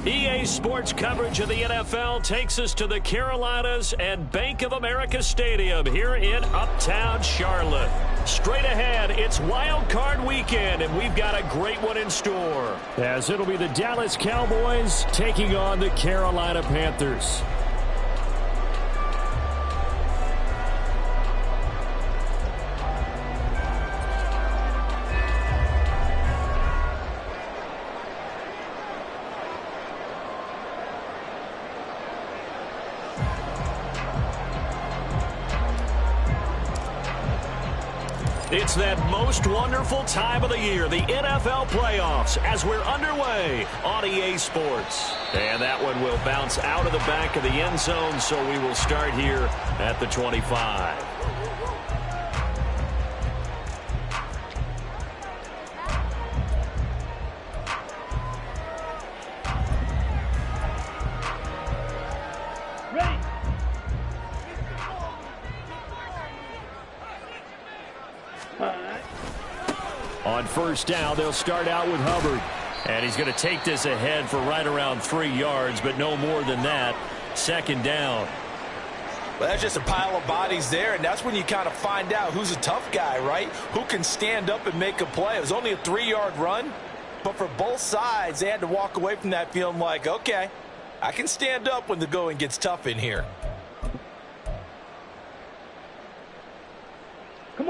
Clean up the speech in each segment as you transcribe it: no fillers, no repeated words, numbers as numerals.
EA Sports coverage of the NFL takes us to the Carolinas and Bank of America Stadium here in Uptown Charlotte. Straight ahead, it's Wild Card Weekend, and we've got a great one in store, as it'll be the Dallas Cowboys taking on the Carolina Panthers. It's that most wonderful time of the year, the NFL playoffs, as we're underway on EA Sports. And that one will bounce out of the back of the end zone, so we will start here at the 25. On first down, they'll start out with Hubbard. And he's going to take this ahead for right around 3 yards, but no more than that. Second down. Well, that's just a pile of bodies there, and that's when you kind of find out who's a tough guy, right? Who can stand up and make a play. It was only a 3-yard run, but for both sides, they had to walk away from that feeling like, okay, I can stand up when the going gets tough in here.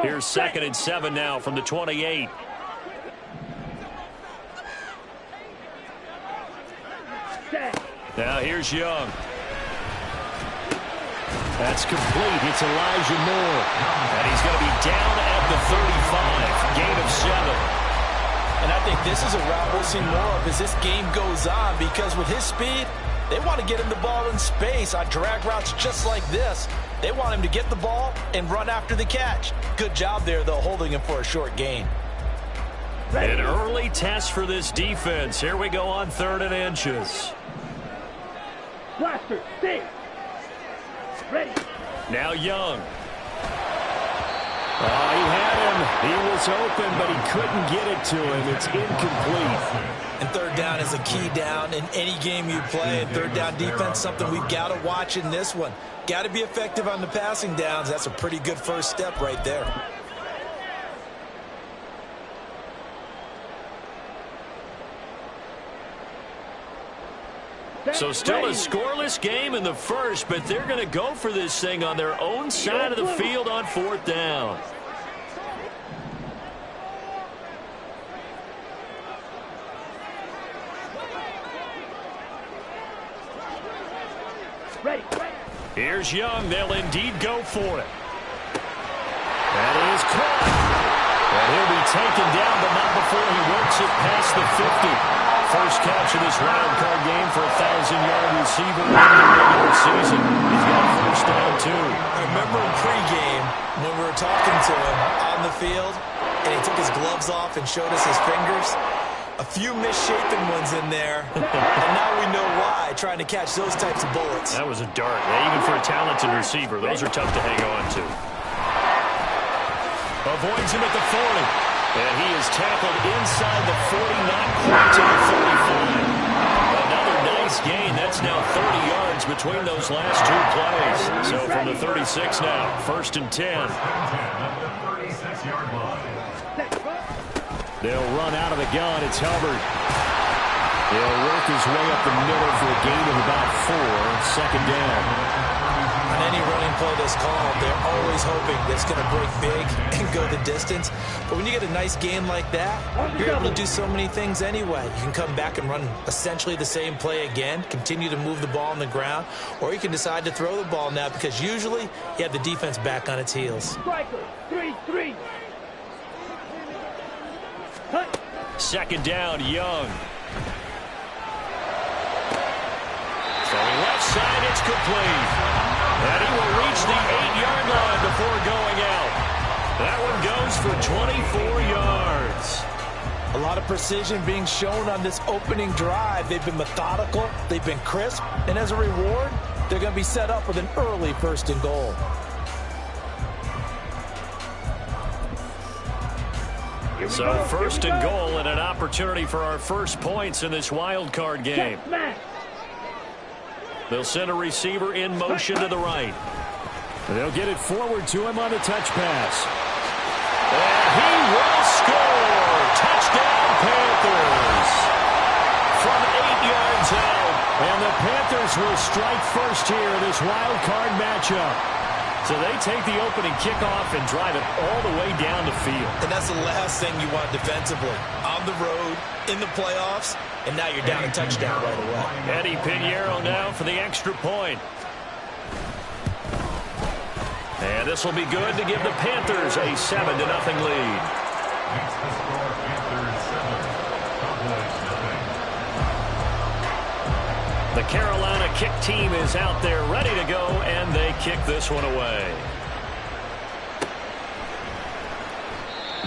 Here's 2nd and 7 now from the 28. Now here's Young. That's complete. It's Elijah Moore. And he's going to be down at the 35. Gain of 7. And I think this is a route we'll see more of as this game goes on, because with his speed, they want to get him the ball in space on drag routes just like this. They want him to get the ball and run after the catch. Good job there, though, holding him for a short gain. An early test for this defense. Here we go on 3rd and inches. Blaster, stay. Ready. Now Young. Oh, he had him. He was open, but he couldn't get it to him. It's incomplete. And 3rd down is a key down in any game you play. And 3rd down defense, something we've got to watch in this one. Got to be effective on the passing downs. That's a pretty good first step right there. So still a scoreless game in the first, but they're going to go for this thing on their own side of the field on 4th down. Here's Young. They'll indeed go for it. That is caught. And he'll be taken down, but not before he works it past the 50. First catch of this wild card game for a 1,000-yard receiver in the regular season. He's got a first down, too. I remember in pregame when we were talking to him on the field, and he took his gloves off and showed us his fingers. A few misshapen ones in there, and now we know why, trying to catch those types of bullets. That was a dart. Yeah, even for a talented receiver, those are tough to hang on to. Avoids him at the 40. And he is tackled inside the 40, not quite to the 35. Another nice gain. That's now 30 yards between those last two plays. So from the 36 now, 1st and 10. They'll run out of the gun. It's Hubbard. He'll work his way up the middle for a gain of about 4. 2nd down. On any running play that's called, they're always hoping that it's going to break big and go the distance. But when you get a nice gain like that, you're able to do so many things anyway. You can come back and run essentially the same play again, continue to move the ball on the ground, or you can decide to throw the ball now because usually you have the defense back on its heels. Striker, 3-3. 2nd down, Young. Throwing left side, it's complete. And he will reach the 8-yard line before going out. That one goes for 24 yards. A lot of precision being shown on this opening drive. They've been methodical, they've been crisp, and as a reward, they're going to be set up with an early 1st and goal. So 1st and goal and an opportunity for our first points in this wild card game. They'll send a receiver in motion to the right. They'll get it forward to him on the touch pass. And he will score! Touchdown, Panthers! From 8 yards out. And the Panthers will strike first here in this wild card matchup. So they take the opening kickoff and drive it all the way down the field. And that's the last thing you want defensively. On the road, in the playoffs, and now you're down a touchdown right away. Eddie Pinheiro now for the extra point. And this will be good to give the Panthers a 7-0 lead. The Carolina kick team is out there ready to go, and they kick this one away.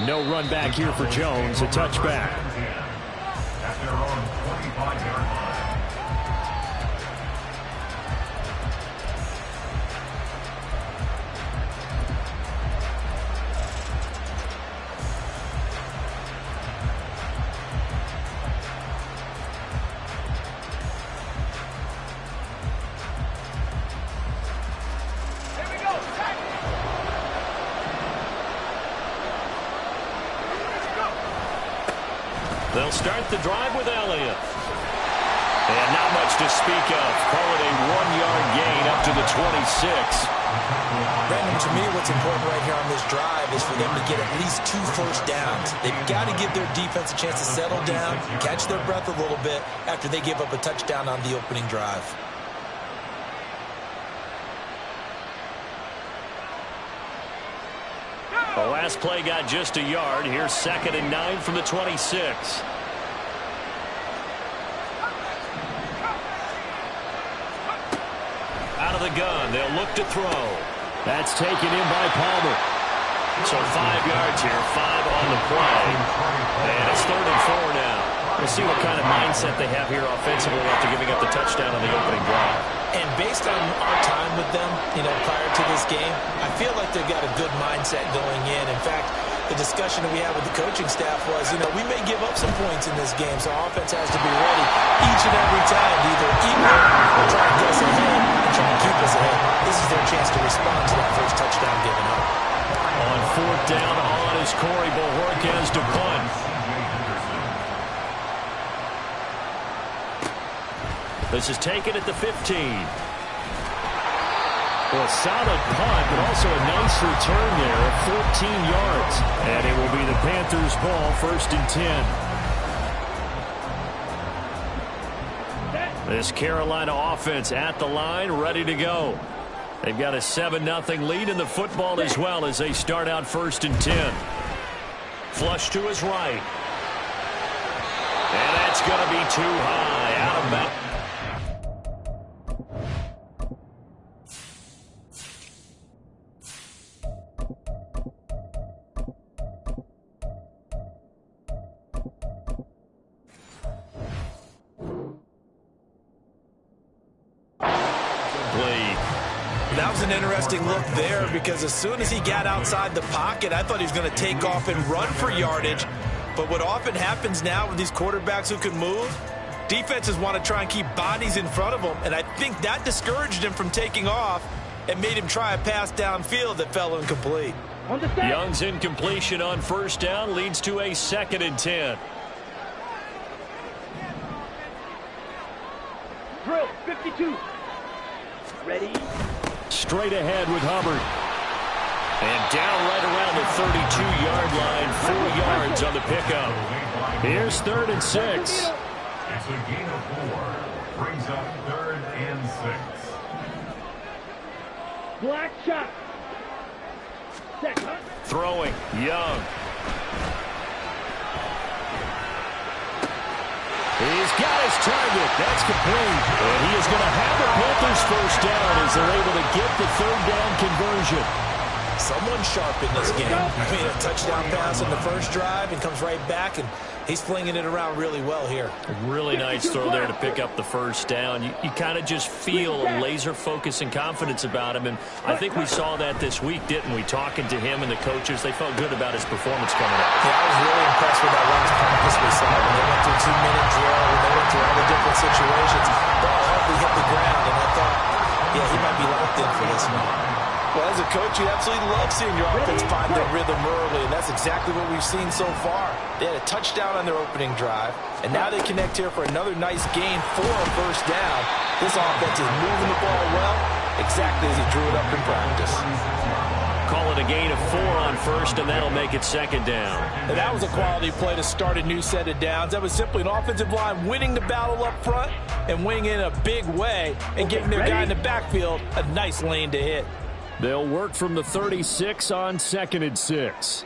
No run back here for Jones, a touchback. At their own 25-yard line. They'll start the drive with Elliott. And not much to speak of. Call it a 1-yard gain up to the 26. Brandon, to me, what's important right here on this drive is for them to get at least 2 first downs. They've got to give their defense a chance to settle down, catch their breath a little bit after they give up a touchdown on the opening drive. The last play got just a yard. Here's 2nd and 9 from the 26. Out of the gun. They'll look to throw. That's taken in by Palmer. So 5 yards here, 5 on the play. And it's 3rd and 4 now. We'll see what kind of mindset they have here offensively after giving up the touchdown on the opening drive. And based on our time with them, prior to this game, I feel like they've got a good mindset going in. In fact, the discussion that we had with the coaching staff was, we may give up some points in this game, so our offense has to be ready each and every time to either equal or try to get us ahead and try to keep us ahead. This is their chance to respond to that first touchdown given up. On 4th down on is Corey Bojorquez to punt. This is taken at the 15. Well, a solid punt, but also a nice return there at 14 yards. And it will be the Panthers' ball, 1st and 10. This Carolina offense at the line, ready to go. They've got a 7-0 lead in the football as well as they start out 1st and 10. Flush to his right. And that's going to be too high. Out of bounds. That was an interesting look there because as soon as he got outside the pocket, I thought he was going to take off and run for yardage. But what often happens now with these quarterbacks who can move, defenses want to try and keep bodies in front of them, and I think that discouraged him from taking off and made him try a pass downfield that fell incomplete. Young's incompletion on first down leads to a 2nd and 10. Drill 52. Ready. Straight ahead with Hubbard. And down right around the 32-yard line, 4 yards on the pickup. Here's 3rd and 6. It's a gain of 4. Brings up 3rd and 6. Black shot. Set. Throwing. Young. He's got his target. That's complete. And he is going to have the Panthers first down as they're able to get the 3rd down conversion. Someone sharp in this game. He made a touchdown pass in the first drive and comes right back, and he's flinging it around really well here. Really nice throw there to pick up the first down. You kind of just feel a laser focus and confidence about him, and I think we saw that this week, didn't we? Talking to him and the coaches, they felt good about his performance coming up. Yeah, I was really impressed with that last practice we saw when they went through 2-minute drill, when they went through all the different situations. Ball hardly hit the ground, and I thought, yeah, he might be locked in for this one. Well, as a coach, you absolutely love seeing your offense find their rhythm early, and that's exactly what we've seen so far. They had a touchdown on their opening drive, and now they connect here for another nice gain for a first down. This offense is moving the ball well, exactly as he drew it up in practice. Call it a gain of 4 on first, and that'll make it 2nd down. And that was a quality play to start a new set of downs. That was simply an offensive line winning the battle up front and winning in a big way and giving their guy in the backfield a nice lane to hit. They'll work from the 36 on 2nd and 6.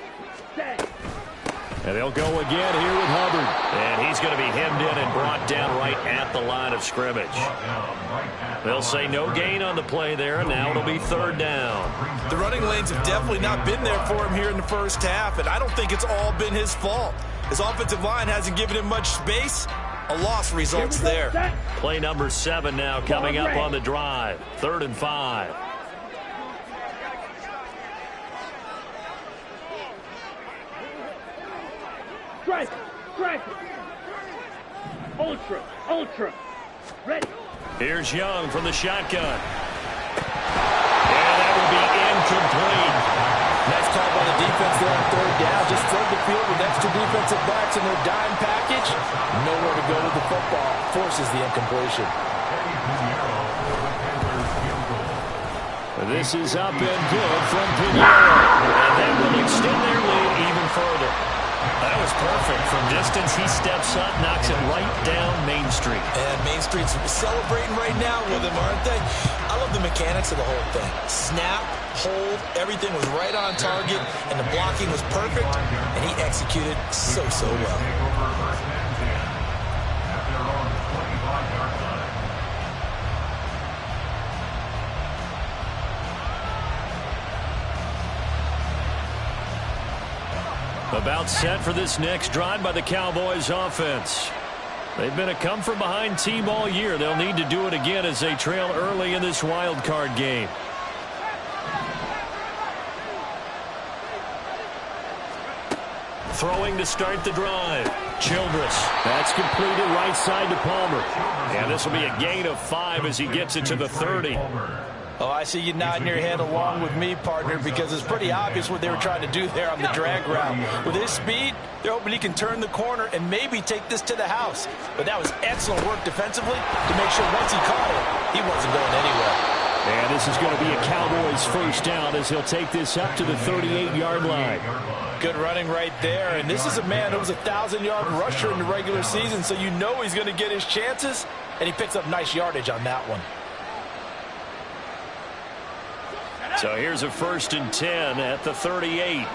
And they'll go again here with Hubbard. And he's going to be hemmed in and brought down right at the line of scrimmage. They'll say no gain on the play there, and now it'll be 3rd down. The running lanes have definitely not been there for him here in the first half, and I don't think it's all been his fault. His offensive line hasn't given him much space. A loss results there. Play number 7 now coming up on the drive. 3rd and 5. Strike. Strike. Ultra. Ultra. Ready. Here's Young from the shotgun. And that will be incomplete. Nice call by the defense there on 3rd down. Just flood the field with extra defensive backs in their dime package. Nowhere to go with the football. Forces the incompletion. This is up and good from Pinheiro. And that will extend their lead even further. That was perfect. From distance, he steps up, knocks it right down Main Street. And Main Street's celebrating right now with him, aren't they? I love the mechanics of the whole thing. Snap, hold, everything was right on target, and the blocking was perfect, and he executed so well. About set for this next drive by the Cowboys offense. They've been a come-from-behind team all year. They'll need to do it again as they trail early in this wild card game. Throwing to start the drive. Childress. That's completed right side to Palmer. And this will be a gain of 5 as he gets it to the 30. Oh, I see you nodding your head along with me, partner, because it's pretty obvious what they were trying to do there on the drag route. With his speed, they're hoping he can turn the corner and maybe take this to the house. But that was excellent work defensively to make sure once he caught it, he wasn't going anywhere. And this is going to be a Cowboys first down as he'll take this up to the 38-yard line. Good running right there. And this is a man who was a 1,000-yard rusher in the regular season, so you know he's going to get his chances. And he picks up nice yardage on that one. So here's a 1st and 10 at the 38.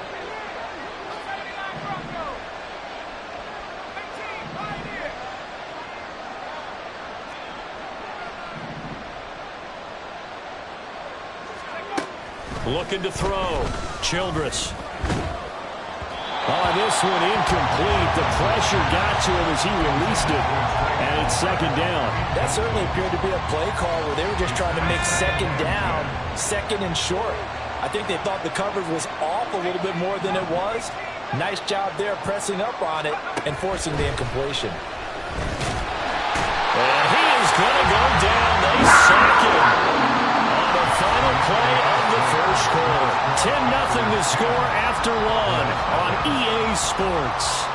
Looking to throw. Childress. Oh, this one incomplete. The pressure got to him as he released it. And it's 2nd down. That certainly appeared to be a play call where they were just trying to make 2nd down 2nd and short. I think they thought the coverage was off a little bit more than it was. Nice job there pressing up on it and forcing the incompletion. And he is going to go down. They sack him on the final play of the first quarter. 10-0 the score after 1 on EA Sports.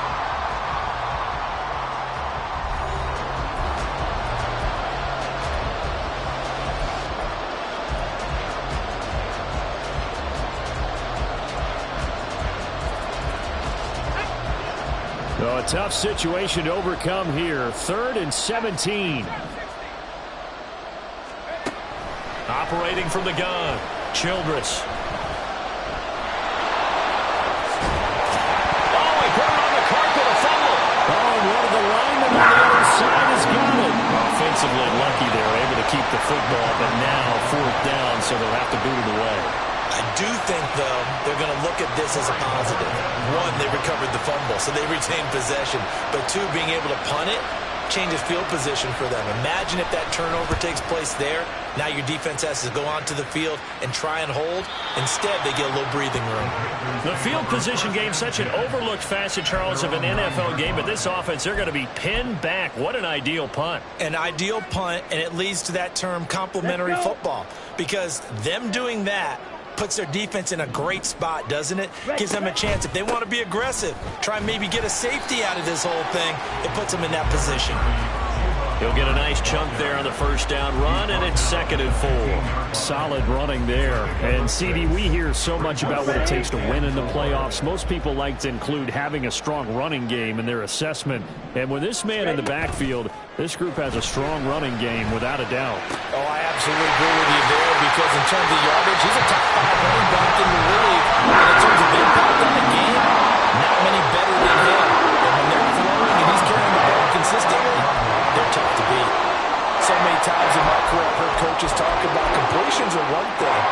So a tough situation to overcome here. 3rd and 17. Operating from the gun, Childress. Oh, he put it on the carpet, a fumble. Oh, one of the linemen on the other side has got it. Offensively lucky they're able to keep the football, but now 4th down, so they'll have to boot it away. I do think, though, they're going to look at this as a positive. 1, they recovered the fumble, so they retained possession. But 2, being able to punt it changes field position for them. Imagine if that turnover takes place there. Now your defense has to go onto the field and try and hold. Instead, they get a little breathing room. The field position game, such an overlooked facet, Charles, of an NFL game. But this offense, they're going to be pinned back. What an ideal punt. An ideal punt, and it leads to that term complementary football. Because them doing that puts their defense in a great spot, doesn't it? Gives them a chance. If they want to be aggressive, try and maybe get a safety out of this whole thing, it puts them in that position. He'll get a nice chunk there on the 1st down run, and it's 2nd and 4. Solid running there. And, CD, we hear so much about what it takes to win in the playoffs. Most people like to include having a strong running game in their assessment. And with this man in the backfield, this group has a strong running game, without a doubt. Oh, I absolutely agree with you there, because in terms of yardage, he's a top 5 running back in the league. And in terms of impact on the game, not many better than him. And when they're throwing and he's carrying the ball consistently, they're tough to beat. So many times in my career, I've heard coaches talk about completions are one thing.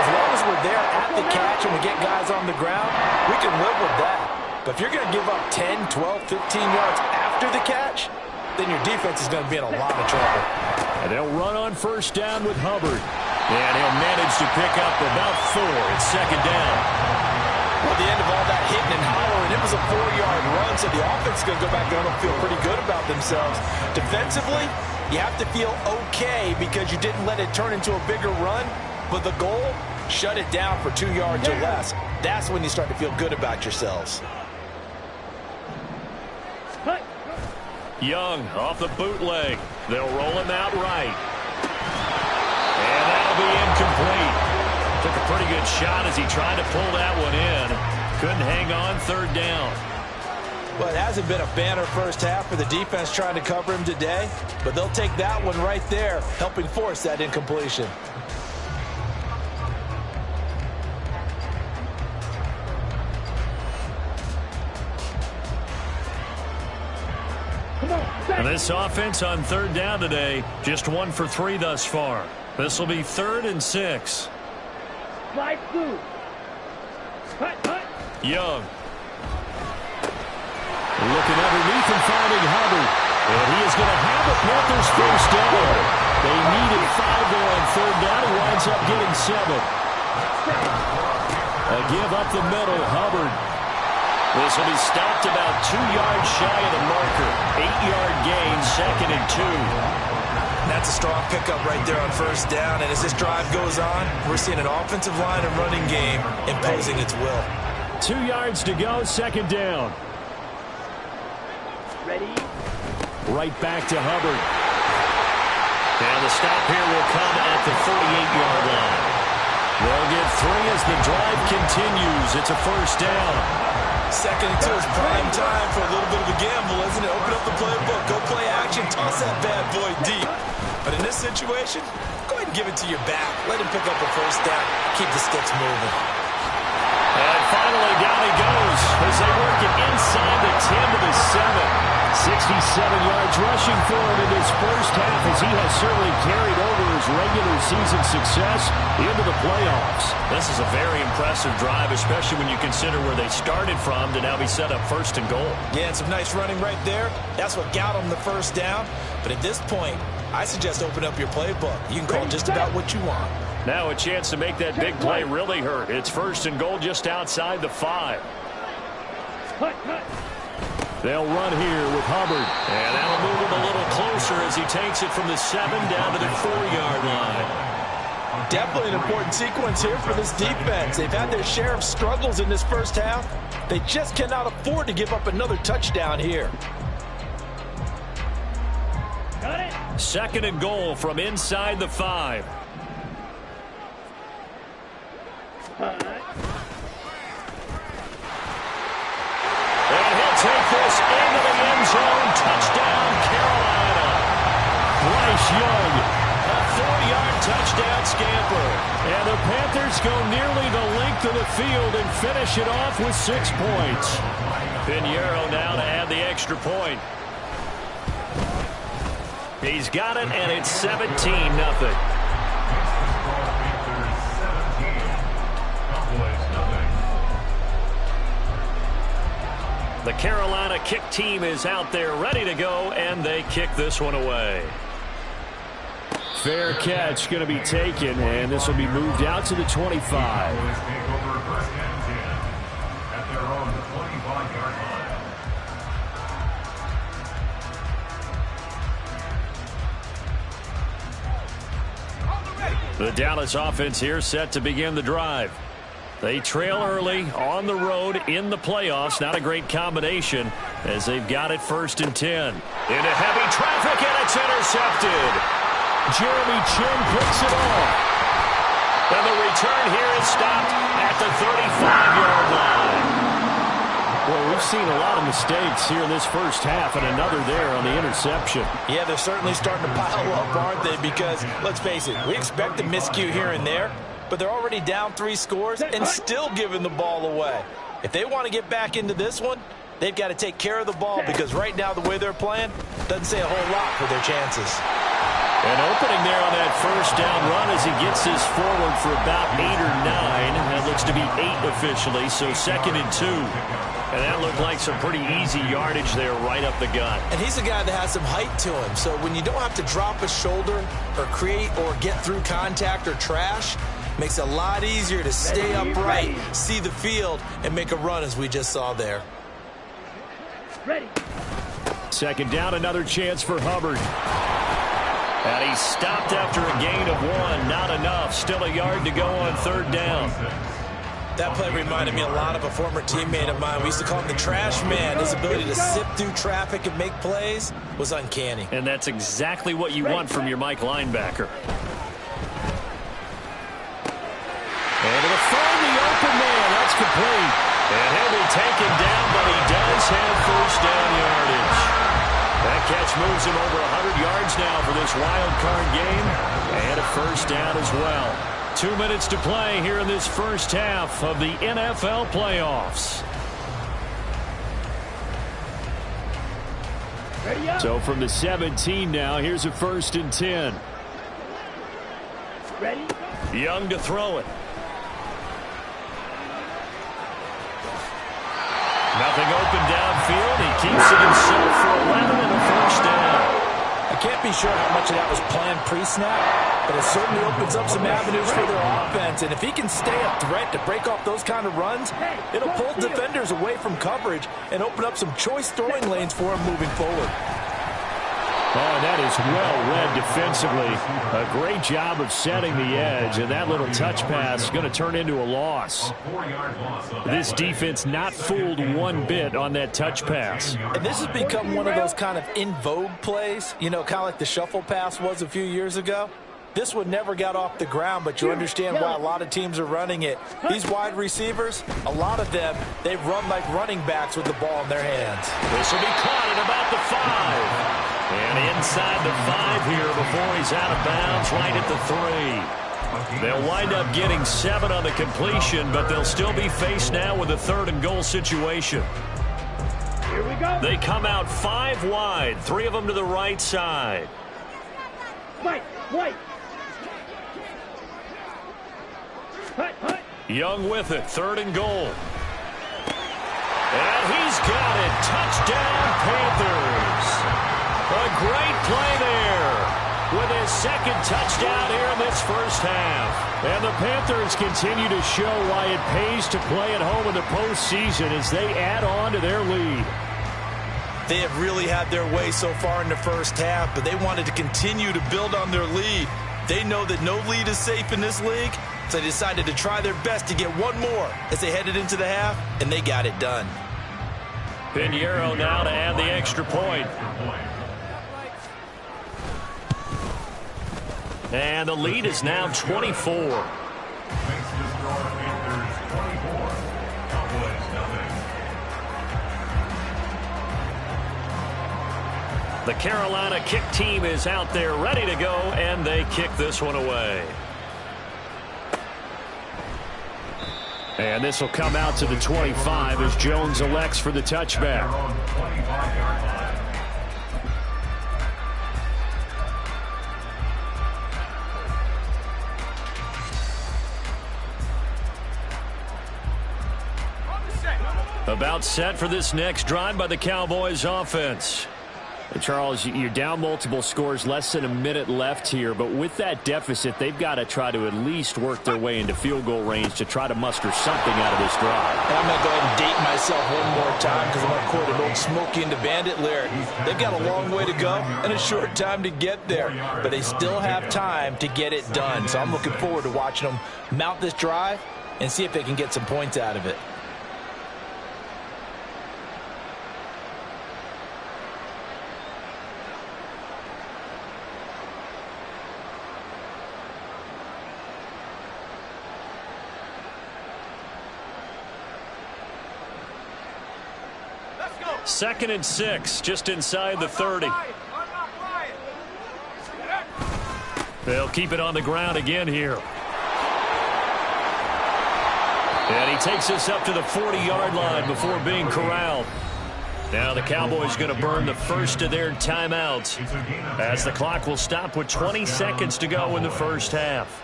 As long as we're there at the catch and we get guys on the ground, we can live with that. But if you're going to give up 10, 12, 15 yards after the catch, then your defense is going to be in a lot of trouble. And they'll run on 1st down with Hubbard. And he'll manage to pick up about 4. It's 2nd down. Well, at the end of all that hitting and hollering, it was a 4-yard run, so the offense is going to go back there and feel pretty good about themselves. Defensively, you have to feel okay because you didn't let it turn into a bigger run, but the goal, shut it down for 2 yards or less. That's when you start to feel good about yourselves. Young off the bootleg. They'll roll him out right. And that'll be incomplete. Took a pretty good shot as he tried to pull that one in. Couldn't hang on, 3rd down. Well, it hasn't been a banner first half for the defense trying to cover him today, but they'll take that one right there, helping force that incompletion. And this offense on 3rd down today, just 1 for 3 thus far. This will be 3rd and 6. Slide through. Hut. Young. Looking underneath and finding Hubbard. And he is going to have the Panthers 1st down. They needed 5 there on 3rd down. He winds up getting 7. A give up the middle, Hubbard. This will be stopped about 2 yards shy of the marker. 8-yard gain, 2nd and 2. That's a strong pickup right there on 1st down. And as this drive goes on, we're seeing an offensive line and running game imposing its will. 2 yards to go, 2nd down. Ready. Right back to Hubbard. And the stop here will come at the 48-yard line. They'll get 3 as the drive continues. It's a 1st down. 2nd and 2 is prime time for a little bit of a gamble, isn't it? Open up the playbook, go play action, toss that bad boy deep. But in this situation, go ahead and give it to your back. Let him pick up a 1st down, keep the sticks moving. And finally down he goes as they work it inside the 10 to the 7. 67 yards rushing for him in his first half as he has certainly carried over his regular season success into the playoffs. This is a very impressive drive, especially when you consider where they started from to now be set up 1st and goal. Yeah, and some nice running right there. That's what got him the 1st down. But at this point, I suggest open up your playbook. You can call just about what you want. Now a chance to make that big play really hurt. It's 1st and goal just outside the 5. They'll run here with Hubbard. And that'll move him a little closer as he takes it from the 7 down to the 4-yard line. Definitely an important sequence here for this defense. They've had their share of struggles in this first half. They just cannot afford to give up another touchdown here. 2nd and goal from inside the 5. And he'll take this into the end zone. Touchdown, Carolina. Bryce Young, a 4-yard touchdown scamper. And the Panthers go nearly the length of the field and finish it off with 6 points. Pinheiro now to add the extra point. He's got it, and it's 17-0. The Carolina kick team is out there ready to go, and they kick this one away. Fair catch going to be taken, and this will be moved out to the 25. The Dallas offense here set to begin the drive. They trail early on the road in the playoffs. Not a great combination as they've got it 1st and 10. Into heavy traffic, and it's intercepted. Jeremy Chin picks it off. And the return here is stopped at the 35-yard line. Well, we've seen a lot of mistakes here in this first half, and another there on the interception. Yeah, they're certainly starting to pile up, aren't they? Because, let's face it, we expect a miscue here and there, but they're already down 3 scores and still giving the ball away. If they want to get back into this one, they've got to take care of the ball, because right now the way they're playing doesn't say a whole lot for their chances. An opening there on that 1st down run as he gets this forward for about 8 or 9. That looks to be 8 officially, so 2nd and 2. And that looked like some pretty easy yardage there right up the gut. And he's a guy that has some height to him, so when you don't have to drop a shoulder or create or get through contact or trash, makes it a lot easier to stay upright, see the field, and make a run as we just saw there. Ready. 2nd down, another chance for Hubbard. And he's stopped after a gain of 1. Not enough. Still a yard to go on 3rd down. That play reminded me a lot of a former teammate of mine. We used to call him the trash man. His ability to sift through traffic and make plays was uncanny. And that's exactly what you want from your Mike linebacker. And it'll find the open man. That's complete. And he'll be taken down, but he does have 1st down yardage. That catch moves him over 100 yards now for this wild card game. And a 1st down as well. 2 minutes to play here in this first half of the NFL playoffs. So from the 17 now, here's a 1st and 10. Ready. Young to throw it. Nothing open downfield. He keeps it himself for 11 and a 1st down. I can't be sure how much of that was planned pre-snap, but it certainly opens up some avenues for their offense. And if he can stay a threat to break off those kind of runs, it'll pull defenders away from coverage and open up some choice throwing lanes for him moving forward. Oh, that is well read defensively. A great job of setting the edge, and that little touch pass is going to turn into a loss. This defense not fooled one bit on that touch pass. And this has become one of those kind of in vogue plays, you know, kind of like the shuffle pass was a few years ago. This one never got off the ground, but you understand why a lot of teams are running it. These wide receivers, a lot of them, they run like running backs with the ball in their hands. This will be caught at about the 5. And inside the 5 here before he's out of bounds, right at the 3. They'll wind up getting 7 on the completion, but they'll still be faced now with a 3rd and goal situation. Here we go. They come out 5 wide, 3 of them to the right side. White. Hut. Young with it, 3rd and goal. And he's got it. Touchdown, Panthers. A great play there. with his second touchdown here in this first half. And the Panthers continue to show why it pays to play at home in the postseason as they add on to their lead. They have really had their way so far in the first half, but they wanted to continue to build on their lead. They know that no lead is safe in this league, so they decided to try their best to get one more as they headed into the half, and they got it done. Pinheiro now to add the extra point. And the lead is now 24. The Carolina kick team is out there ready to go, and they kick this one away. And this will come out to the 25 as Jones elects for the touchback. About set for this next drive by the Cowboys offense. Charles, you're down multiple scores, less than a minute left here, but with that deficit, they've got to try to at least work their way into field goal range to try to muster something out of this drive. And I'm going to go ahead and date myself one more time because I'm going to quote an old Smokey and the Bandit lyric. They've got a long way to go and a short time to get there, but they still have time to get it done. So I'm looking forward to watching them mount this drive and see if they can get some points out of it. Second and 6, just inside the 30. They'll keep it on the ground again here. And he takes us up to the 40-yard line before being corralled. Now the Cowboys going to burn the first of their timeouts as the clock will stop with 20 seconds to go in the first half.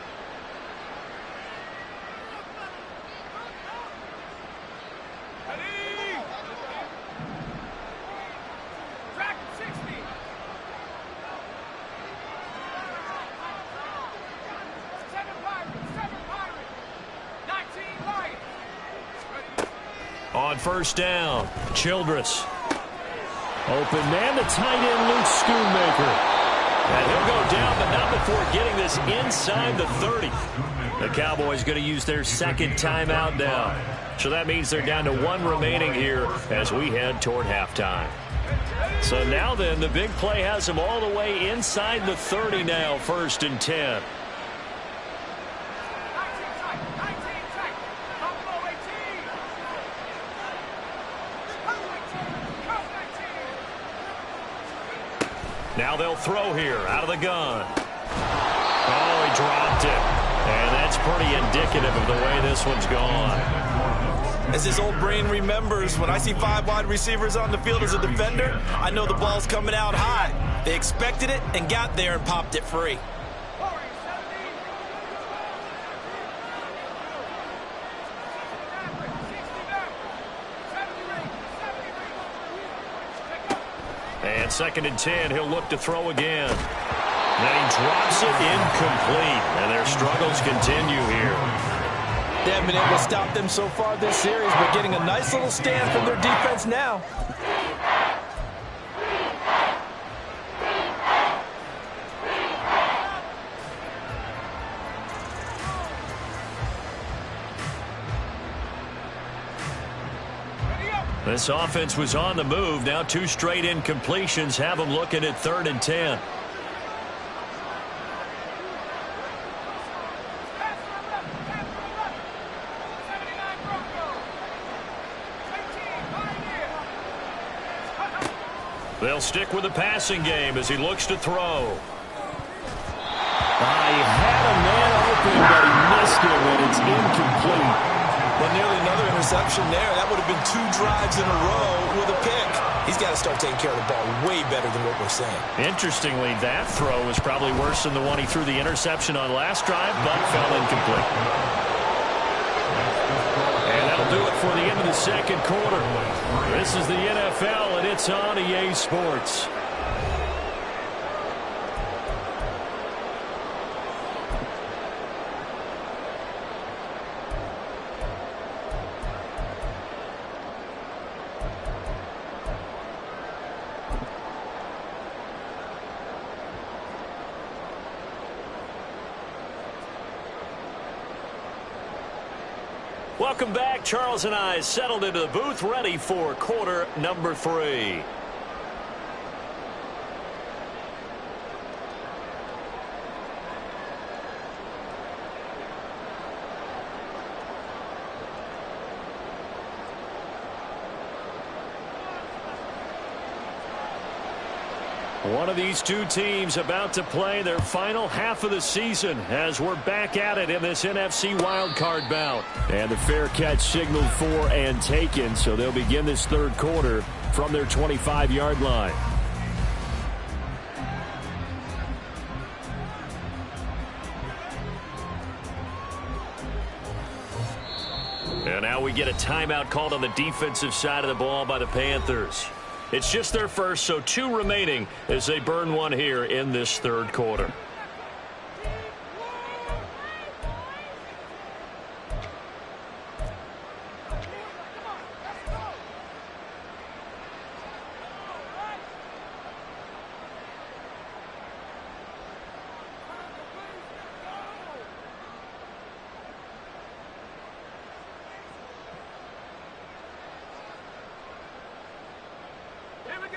On first down, Childress. Open man, the tight end, Luke Schoonmaker. And he'll go down, but not before getting this inside the 30. The Cowboys going to use their second timeout now. So that means they're down to one remaining here as we head toward halftime. So now then, the big play has them all the way inside the 30 now, 1st and 10. Now they'll throw here out of the gun. Oh, he dropped it. And that's pretty indicative of the way this one's gone. As his old brain remembers, when I see 5 wide receivers on the field as a defender, I know the ball's coming out high. They expected it and got there and popped it free. And 2nd and 10, he'll look to throw again. Then he drops it incomplete, and their struggles continue here. They haven't been able to stop them so far this series, but getting a nice little stand from their defense now. This offense was on the move. Now 2 straight incompletions have them looking at 3rd and 10. They'll stick with the passing game as he looks to throw. He had a man open, but he missed him, and it's incomplete. Well, nearly another interception there. That would have been 2 drives in a row with a pick. He's got to start taking care of the ball way better than what we're saying. Interestingly, that throw was probably worse than the one he threw the interception on last drive, but fell incomplete. And that'll do it for the end of the second quarter. This is the NFL, and it's on EA Sports. Welcome back. Charles and I settled into the booth, ready for quarter number 3. One of these two teams about to play their final half of the season as we're back at it in this NFC wildcard bout. And the fair catch signaled for and taken, so they'll begin this third quarter from their 25-yard line. And now we get a timeout called on the defensive side of the ball by the Panthers. It's just their first, so 2 remaining as they burn one here in this third quarter.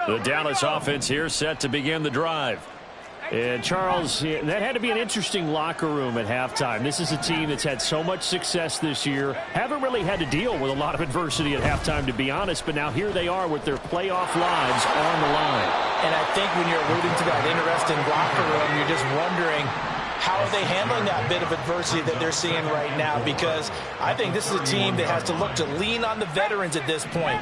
The Dallas offense here set to begin the drive. And Charles, that had to be an interesting locker room at halftime. This is a team that's had so much success this year. Haven't really had to deal with a lot of adversity at halftime, to be honest. But now here they are with their playoff lives on the line. And I think when you're alluding to that interesting locker room, you're just wondering, how are they handling that bit of adversity that they're seeing right now? Because I think this is a team that has to look to lean on the veterans at this point.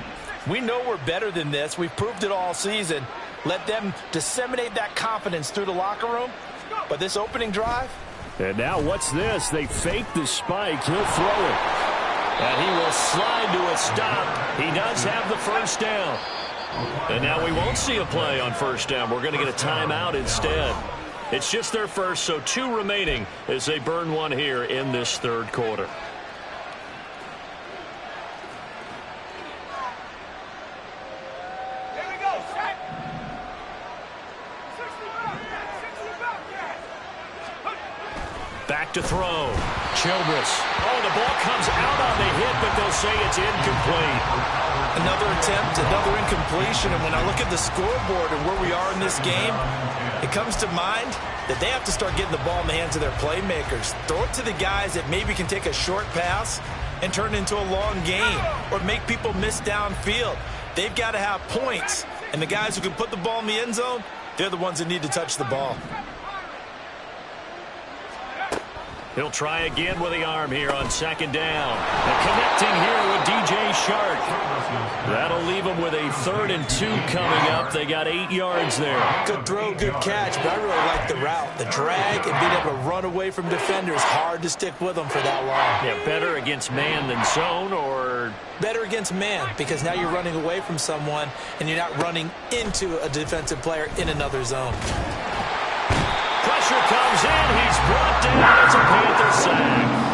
We know we're better than this. We've proved it all season. Let them disseminate that confidence through the locker room. But this opening drive. And now what's this? They fake the spike. He'll throw it. And he will slide to a stop. He does have the first down. And now we won't see a play on first down. We're going to get a timeout instead. It's just their first, so 2 remaining as they burn one here in this third quarter. Back to throw. Childress. Oh, the ball comes out on the hit, but they'll say it's incomplete. Another attempt, another incompletion. And when I look at the scoreboard and where we are in this game, it comes to mind that they have to start getting the ball in the hands of their playmakers. Throw it to the guys that maybe can take a short pass and turn it into a long gain or make people miss downfield. They've got to have points. And the guys who can put the ball in the end zone, they're the ones that need to touch the ball. He'll try again with the arm here on second down. And connecting here with DJ Shark. That'll leave them with a 3rd and 2 coming up. They got 8 yards there. Good throw, good catch, but I really like the route. The drag and being able to run away from defenders. Hard to stick with them for that long. Yeah, better against man than zone, or better against man, because now you're running away from someone and you're not running into a defensive player in another zone. Pressure comes in. He's brought down. It's a Panther sack.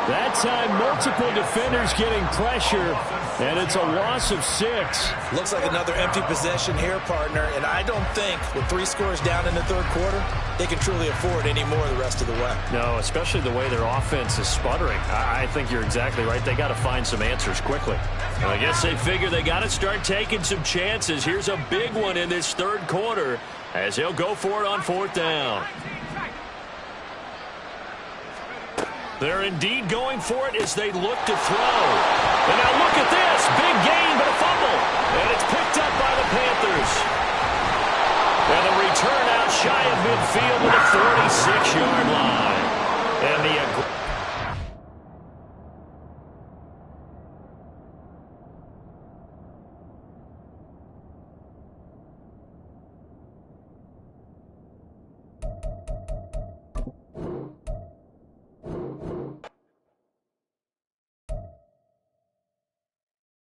That time, multiple defenders getting pressure, and it's a loss of 6. Looks like another empty possession here, partner, and I don't think with 3 scores down in the third quarter, they can truly afford any more the rest of the way. No, especially the way their offense is sputtering. I think you're exactly right. They got to find some answers quickly. Well, I guess they figure they got to start taking some chances. Here's a big one in this third quarter as he'll go for it on 4th down. They're indeed going for it as they look to throw. And now look at this. Big gain, but a fumble. And it's picked up by the Panthers. And the return out shy of midfield to the 46-yard line. And the